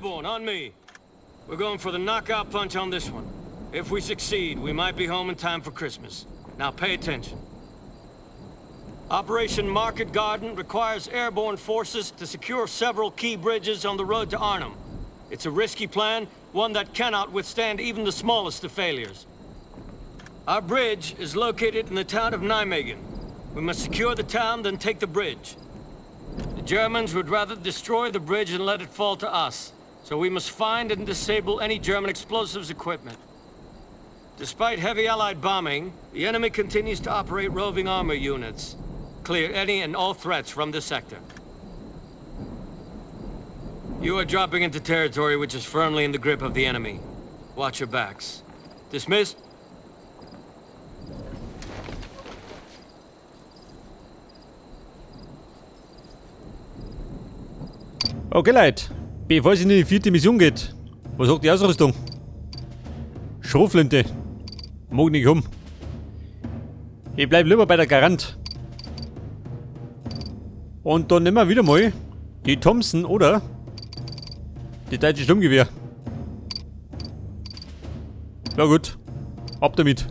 Airborne, on me. We're going for the knockout punch on this one. If we succeed, we might be home in time for Christmas. Now pay attention. Operation Market Garden requires airborne forces to secure several key bridges on the road to Arnhem. It's a risky plan, one that cannot withstand even the smallest of failures. Our bridge is located in the town of Nijmegen. We must secure the town, then take the bridge. The Germans would rather destroy the bridge than let it fall to us, so we must find and disable any German explosives equipment. Despite heavy Allied bombing, the enemy continues to operate roving armor units. Clear any and all threats from this sector. You are dropping into territory which is firmly in the grip of the enemy. Watch your backs. Dismissed? Okay, Leute. Bevor es in die 4. Mission geht, was sagt die Ausrüstung? Schrotflinte. Mag nicht um. Ich bleib lieber bei der Garant. Und dann nehmen wir wieder mal die Thompson oder die deutsche Sturmgewehr. Ja gut, ab damit.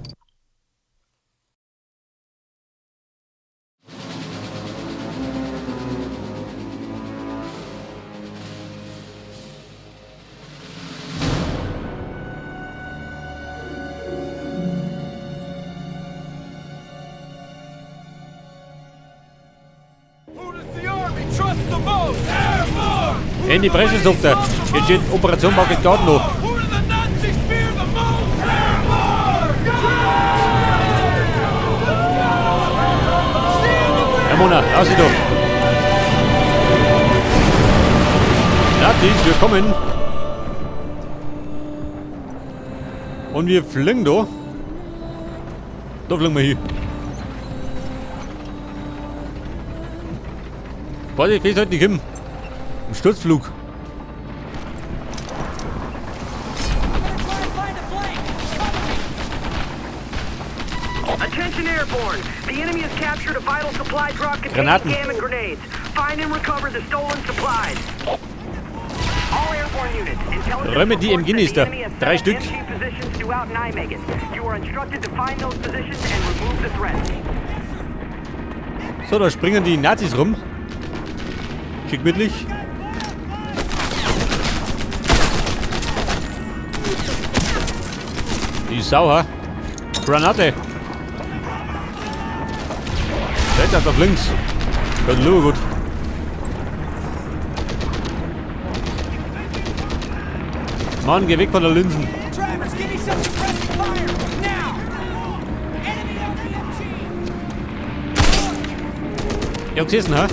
In die Bresche, sagt er. Jetzt steht Operation Market Garden noch. Herr Mona, raus da. Nazis, wir kommen. Und wir fliegen da. Da fliegen wir hin. Vorsicht, fehlt heute nicht hin. Ein Sturzflug. Attention airborne. The enemy has captured a vital supply drop containing Gamma grenades. Find and recover the stolen supplies. All airborne units. Intelligence Räume die MG-Nister. 3 Stück. Positions throughout Nijmegen. You are instructed to find those positions and remove the threat. So, da springen die Nazis rum. Schickmütlich. Die Sau, Granate. Seid auf links. Geht nur gut. Mann, geh weg von der Linsen. Ja, gesehen, ha?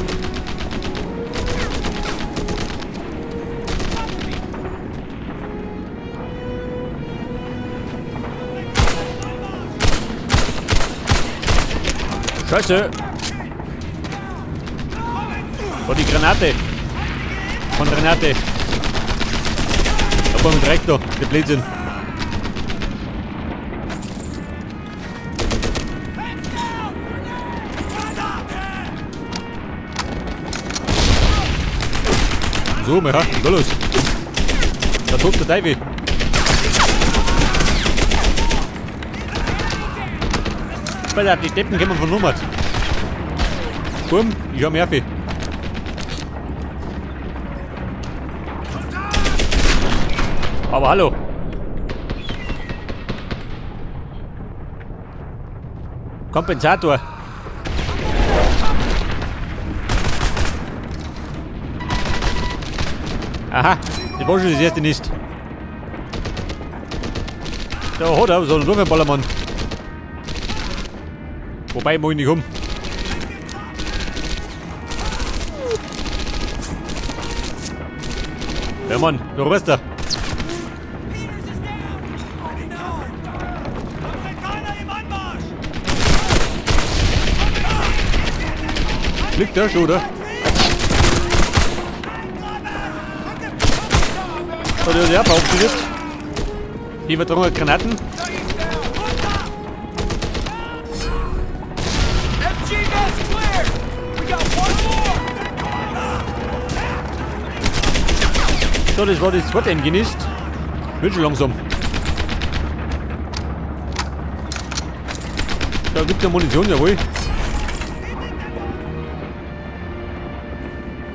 Scheiße! Oh, die Granate! Von Granate! Da kommt direkt da, der Blödsinn! So, ja, da los! Da tobt der Teufel! Die Deppen kommen von Nummert. Komm, ich hab mehr viel. Aber hallo. Kompensator. Aha, das war schon das erste nicht. Da hat er so einen Luftballermann. Wobei, muss ich nicht um. Ja Mann, du weißt da. Liegt der schon, oder? Hat er ja aufgesetzt? Hier wird noch Granaten. So, das war das zweite Genist. Wird schon langsam. Da gibt es ja Munition, jawohl.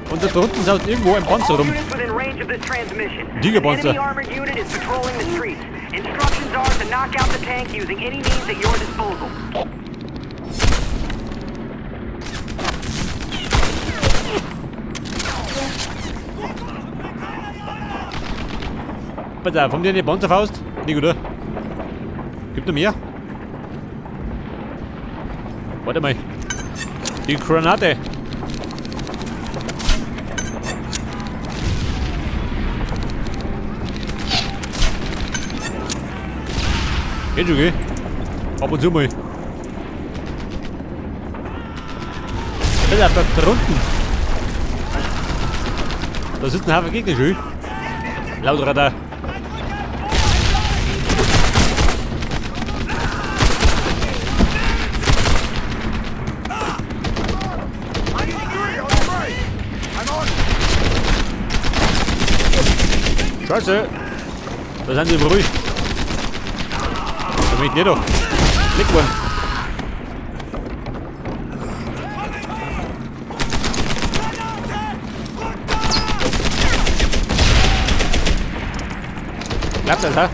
Und da drunten saut irgendwo ein Panzer rum. Units within range of this transmission. Gigapanzer. An enemy armored unit is patrolling the streets. Instructions are to knock out the tank using any means at your disposal. Pass auf, haben die eine Panzerfaust? Nicht, oder? Gibt noch mehr? Warte mal. Die Granate. Geht schon, gell? Ab und zu mal. Pass auf, da drunten. Da sitzt ein Haufen Gegner schon. Laut Radar. Scheiße! Da sind sie beruhigt. Da bin ich nicht doch. Klick worden. Klappt das, ha?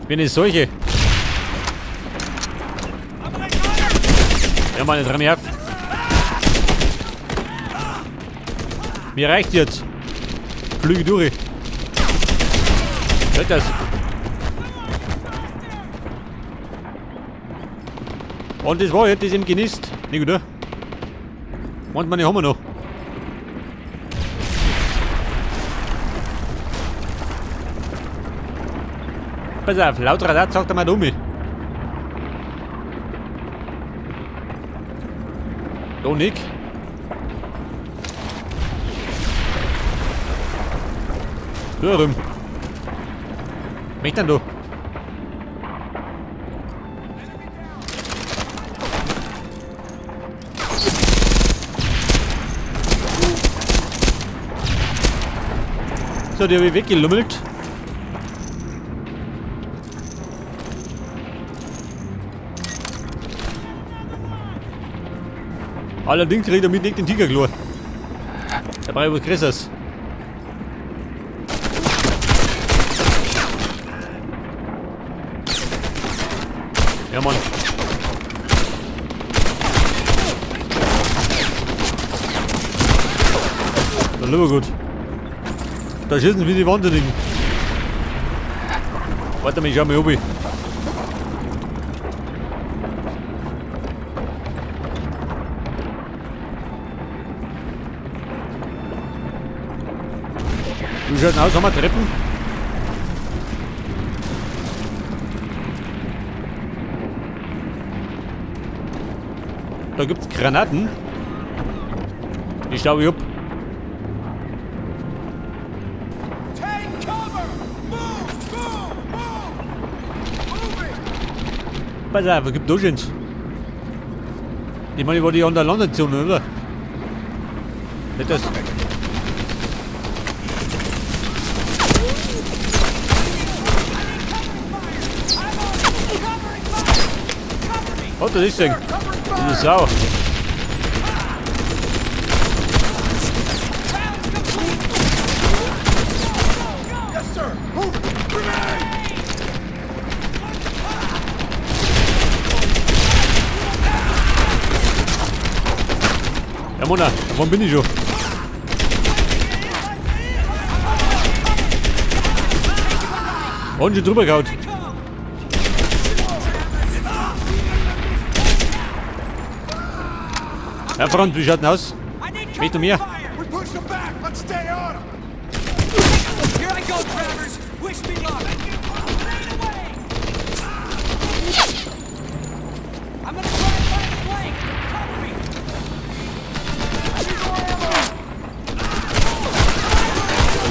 Ich bin eine Seuche. Ja, meine dran ab. Mir reicht jetzt. Flüge durch. Hört das? Und das war jetzt das im Genist. Nicht gut, oder? Manchmal haben wir noch. Pass auf, laut Radar sagt er mal um mich. Da Nick. Da rum. Was denn da? So, die habe ich weggelummelt. Allerdings kriegt er mit nicht den Tiger klar. Da brauche ich was Größeres. Ja, Mann. Dann lieber gut. Da schießen wie die Wahnsinnigen. Warte mal, ich schau mal oben. Wie schaut denn aus? Haben wir Treppen? Da gibt's Granaten. Die schau ich ab. Pass auf, was gibt da schon? Ich meine, war die an der Landezone, oder? Nicht das. Oh, das ist Ding. Diese Sau. Ja, Mona, wann bin ich schon? Und schon drüber gehauen. Ja, Franz, wie schaut denn aus? Schmeckt du mir?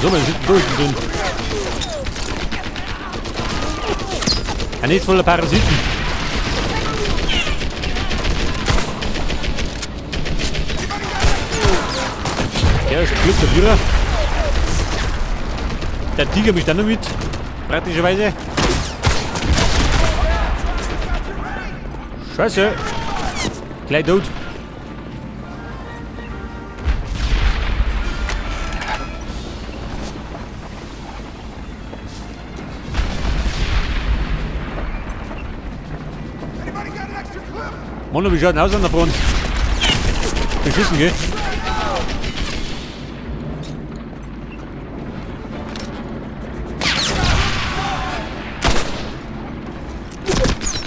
So, wir sind durch drin. Ein Netz voller Parasiten. Ja, ist Glück dafür. Der Tiger mich dann noch mit. Praktischerweise. Scheiße. Gleich tot. Mono, wie schaut denn aus an der Front? Beschissen, gell?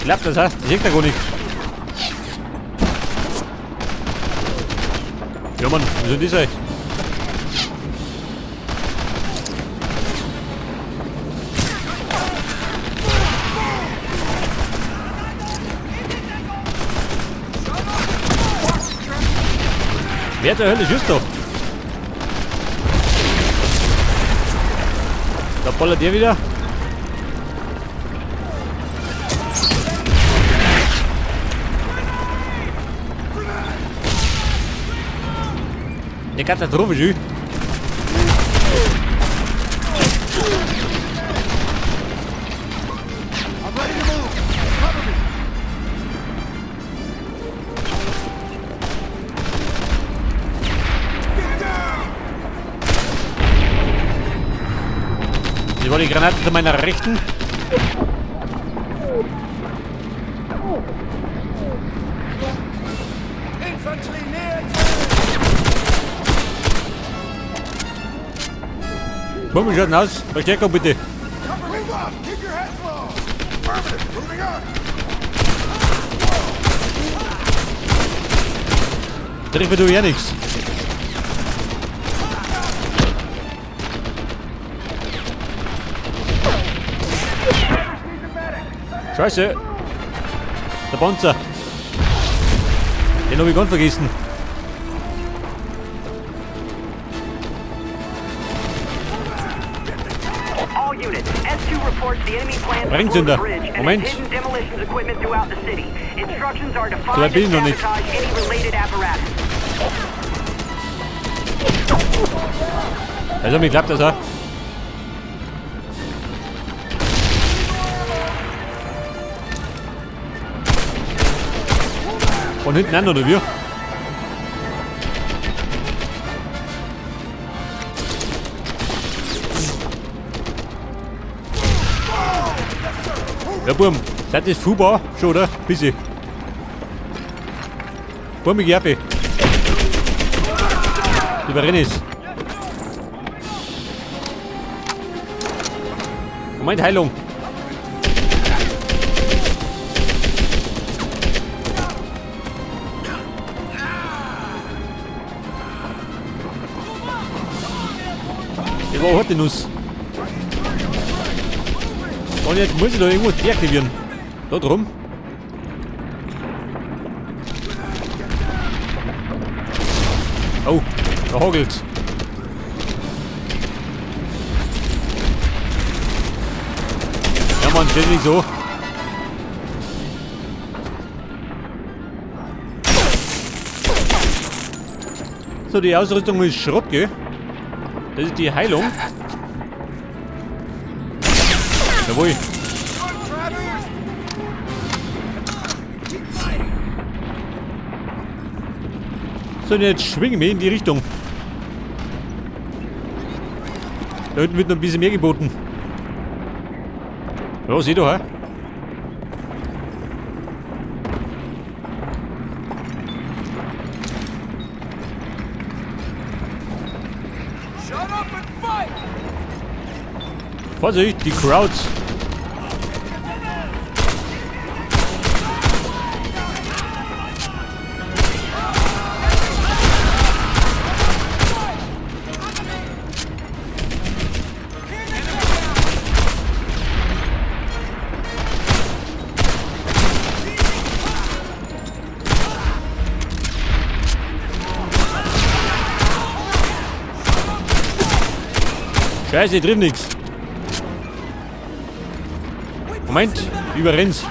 Klappt das, ha? Das sieht ja gar nicht. Ja, Mann, wie soll das sein? Wer zur Hölle schießt da? Da ballert der wieder. Eine Katastrophe, schön. Ich wollte die Granate zu meiner Rechten. Bomben schaut aus. Verstärkung bitte. Treffe du ja nichts. Scheiße. Der Panzer. Den habe ich ganz vergessen. All units, S2 reports the enemy plans to Sprengzünder. close the bridge and Moment. has hidden demolitions equipment throughout the city. Instructions are to So weit find bin ich and noch nicht. sabotage any related apparatus. Also mir klappt das auch. Von hinten an oder wie? Ja, Burm, seid ihr fuhrbar? Schon, oder? Bisschen. Burm, ich geh ab. Souverän ist. Moment, Heilung. Der war harte Nuss. Und jetzt muss ich da irgendwas deaktivieren. Da drum. Oh, da hagelt's. Ja, Mann, stell dich nicht so. So, die Ausrüstung ist Schrott, gell? Das ist die Heilung. Jawohl. So, und jetzt schwingen wir in die Richtung. Da hinten wird noch ein bisschen mehr geboten. Ja, sieh doch, ha? Vorsicht, die Crowds. Scheiße, ich triff nix. Moment, überrennt's.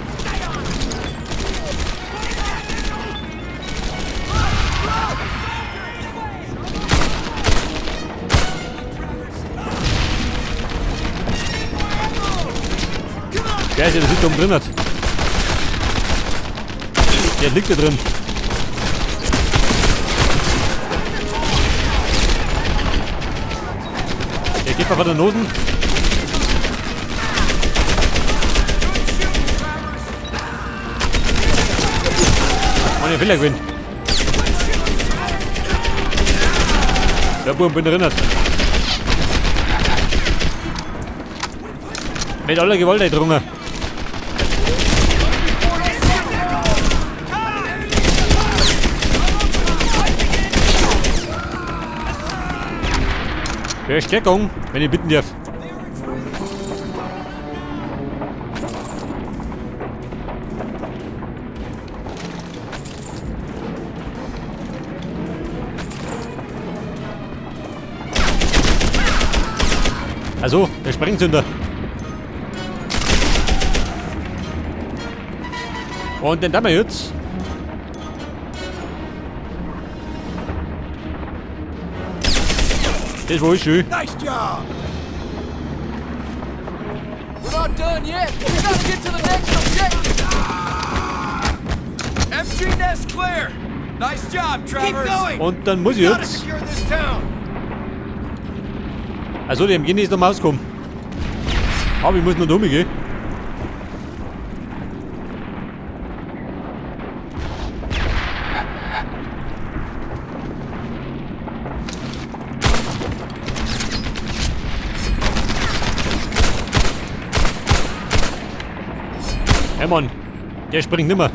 Der ist ja, der sitzt oben drin hat. Der liegt da drin. Der geht mal von der Noten. Und der will er gewinnen. Der Burm bin erinnert. Mit aller Gewalt eindrungen. Verstärkung, wenn ich bitten darf. Also, der Sprengzünder. Und den haben wir jetzt. Das war schön. Nice job! We're not done yet! We gotta get to the next objective! MG nest clear! Nice job, Travers! Keep going! Und dann muss ich Gotta jetzt. secure this town! Also, die MG ist noch mal rausgekommen. Aber ich muss noch da rumgehen. Hey Mann, der springt nimmer.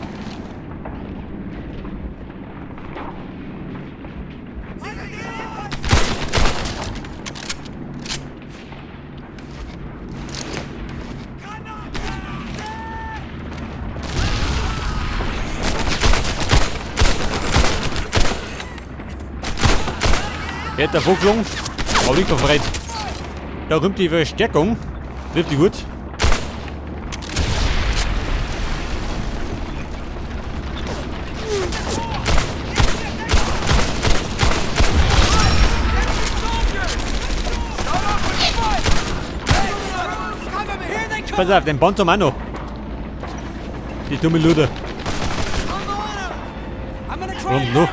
Er hat der Vogtlung, aber nicht verfreit. Da kommt die Verstärkung. Trifft die gut. Pass auf, den Bonzo Mano. Die dumme Luder. Und noch.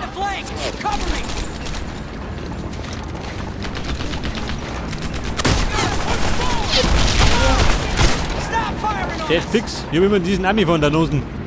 Der ist fix. Ich hab immer diesen Ami von der Nosen.